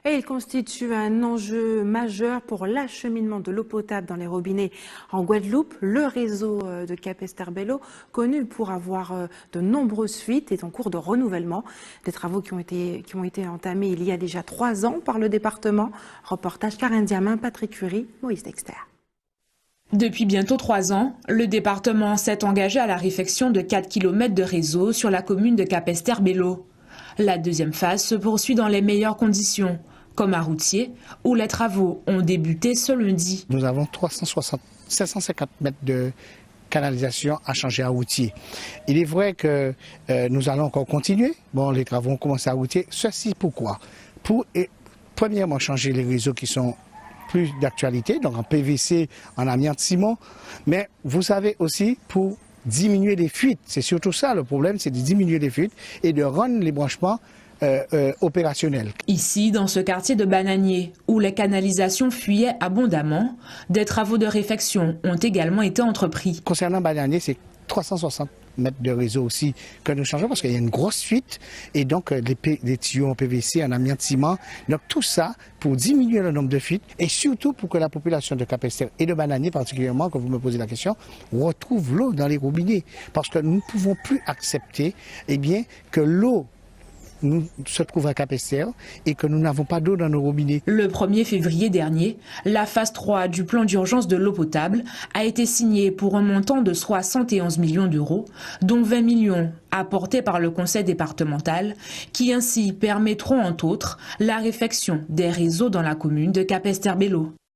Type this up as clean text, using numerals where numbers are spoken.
Et il constitue un enjeu majeur pour l'acheminement de l'eau potable dans les robinets en Guadeloupe. Le réseau de Capesterre-Belle-Eau, connu pour avoir de nombreuses fuites, est en cours de renouvellement. Des travaux qui ont été entamés il y a déjà 3 ans par le département. Reportage Karen Diamin, Patrick Curie, Moïse Dexter. Depuis bientôt 3 ans, le département s'est engagé à la réfection de 4 km de réseau sur la commune de Capesterre-Belle-Eau. La deuxième phase se poursuit dans les meilleures conditions, comme à Routier, où les travaux ont débuté ce lundi. Nous avons 750 mètres de canalisation à changer à Routier. Il est vrai que nous allons encore continuer. Bon, les travaux ont commencé à Routier. Ceci pourquoi? Pour, premièrement, changer les réseaux qui sont plus d'actualité, donc en PVC, en amiante ciment, mais vous savez aussi pour diminuer les fuites. C'est surtout ça le problème, c'est de diminuer les fuites et de rendre les branchements opérationnels. Ici, dans ce quartier de Bananier, où les canalisations fuyaient abondamment, des travaux de réfection ont également été entrepris. Concernant Bananier, c'est 360 mètres de réseau aussi que nous changeons parce qu'il y a une grosse fuite et donc les tuyaux en PVC, en amiante ciment. Donc tout ça pour diminuer le nombre de fuites et surtout pour que la population de Capesterre et de Bananier particulièrement, quand vous me posez la question, retrouve l'eau dans les robinets. Parce que nous ne pouvons plus accepter que l'eau se trouve à Capesterre et que nous n'avons pas d'eau dans nos robinets. Le 1er février dernier, la phase 3 du plan d'urgence de l'eau potable a été signée pour un montant de 71 millions d'euros, dont 20 millions apportés par le conseil départemental, qui ainsi permettront entre autres la réfection des réseaux dans la commune de Capesterre-Belle-Eau.